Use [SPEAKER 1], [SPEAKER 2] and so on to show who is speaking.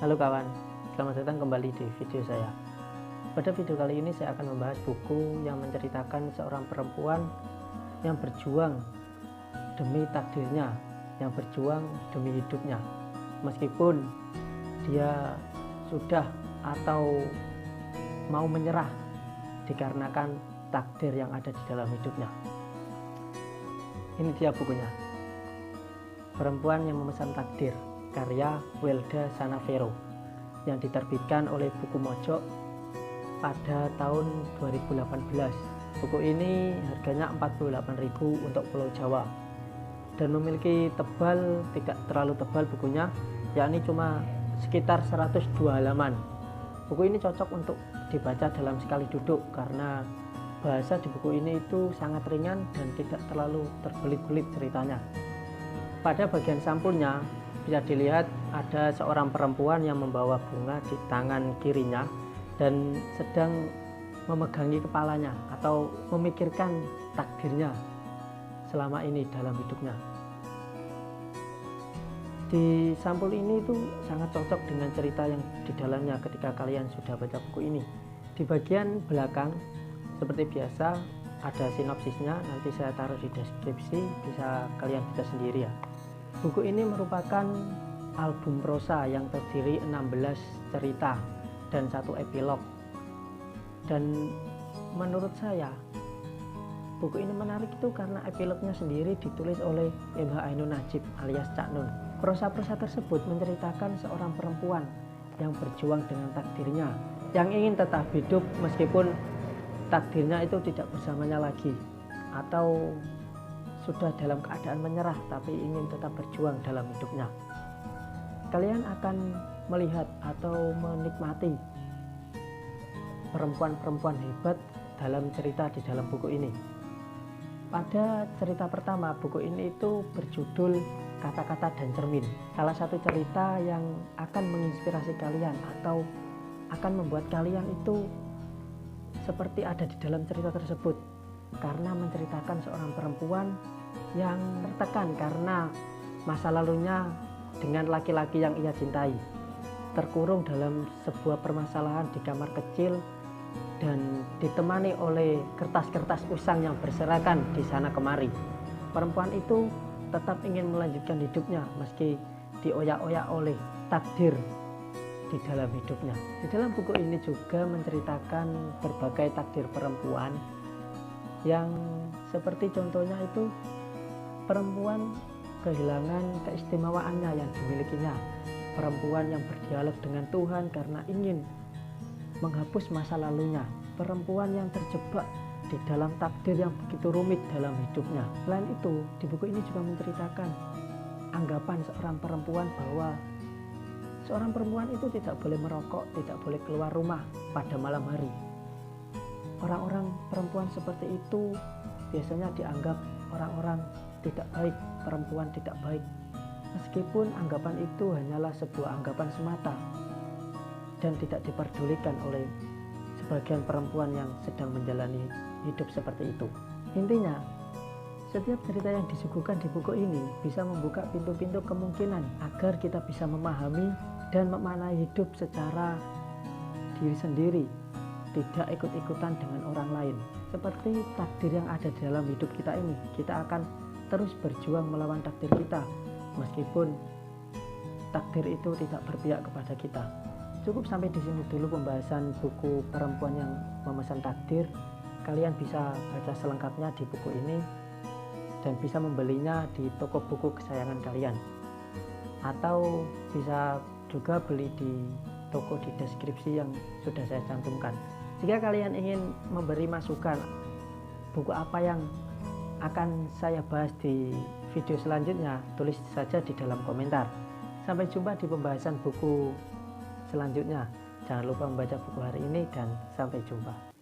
[SPEAKER 1] Halo kawan, selamat datang kembali di video saya. Pada video kali ini saya akan membahas buku yang menceritakan seorang perempuan yang berjuang demi takdirnya, yang berjuang demi hidupnya. Meskipun dia sudah atau mau menyerah dikarenakan takdir yang ada di dalam hidupnya. Ini dia bukunya, Perempuan yang Memesan Takdir, karya Welda Sanavero, yang diterbitkan oleh Buku Mojok pada tahun 2018. Buku ini harganya 48.000 untuk Pulau Jawa dan memiliki tidak terlalu tebal bukunya, yakni cuma sekitar 102 halaman. Buku ini cocok untuk dibaca dalam sekali duduk karena bahasa di buku ini itu sangat ringan dan tidak terlalu terbelit-belit ceritanya. Pada bagian sampulnya bisa dilihat ada seorang perempuan yang membawa bunga di tangan kirinya dan sedang memegangi kepalanya atau memikirkan takdirnya selama ini dalam hidupnya. Di sampul ini itu sangat cocok dengan cerita yang di dalamnya ketika kalian sudah baca buku ini. Di bagian belakang seperti biasa ada sinopsisnya, nanti saya taruh di deskripsi, bisa kalian baca sendiri ya. Buku ini merupakan album prosa yang terdiri 16 cerita dan 1 epilog. Dan menurut saya buku ini menarik itu karena epilognya sendiri ditulis oleh M.H. Ainun Najib alias Cak Nun. Prosa-prosa tersebut menceritakan seorang perempuan yang berjuang dengan takdirnya, yang ingin tetap hidup meskipun takdirnya itu tidak bersamanya lagi, atau sudah dalam keadaan menyerah tapi ingin tetap berjuang dalam hidupnya. Kalian akan melihat atau menikmati perempuan-perempuan hebat dalam cerita di dalam buku ini. Pada cerita pertama, buku ini itu berjudul Kata-kata dan Cermin. Salah satu cerita yang akan menginspirasi kalian atau akan membuat kalian itu seperti ada di dalam cerita tersebut, karena menceritakan seorang perempuan yang tertekan karena masa lalunya dengan laki-laki yang ia cintai, terkurung dalam sebuah permasalahan di kamar kecil dan ditemani oleh kertas-kertas usang yang berserakan di sana kemari. Perempuan itu tetap ingin melanjutkan hidupnya meski dioyak-oyak oleh takdir di dalam hidupnya. Di dalam buku ini juga menceritakan berbagai takdir perempuan, yang seperti contohnya itu perempuan kehilangan keistimewaannya yang dimilikinya, perempuan yang berdialog dengan Tuhan karena ingin menghapus masa lalunya, perempuan yang terjebak di dalam takdir yang begitu rumit dalam hidupnya. Selain itu, di buku ini juga menceritakan anggapan seorang perempuan bahwa seorang perempuan itu tidak boleh merokok, tidak boleh keluar rumah pada malam hari. Orang-orang perempuan seperti itu biasanya dianggap orang-orang tidak baik, perempuan tidak baik. Meskipun anggapan itu hanyalah sebuah anggapan semata dan tidak diperdulikan oleh sebagian perempuan yang sedang menjalani hidup seperti itu. Intinya, setiap cerita yang disuguhkan di buku ini bisa membuka pintu-pintu kemungkinan agar kita bisa memahami dan memaknai hidup secara diri sendiri, tidak ikut-ikutan dengan orang lain. Seperti takdir yang ada di dalam hidup kita ini, kita akan terus berjuang melawan takdir kita meskipun takdir itu tidak berpihak kepada kita. Cukup sampai di sini dulu pembahasan buku Perempuan yang Memesan Takdir. Kalian bisa baca selengkapnya di buku ini dan bisa membelinya di toko buku kesayangan kalian, atau bisa juga beli di toko di deskripsi yang sudah saya cantumkan. Jika kalian ingin memberi masukan buku apa yang akan saya bahas di video selanjutnya, tulis saja di dalam komentar. Sampai jumpa di pembahasan buku selanjutnya. Jangan lupa membaca buku hari ini dan sampai jumpa.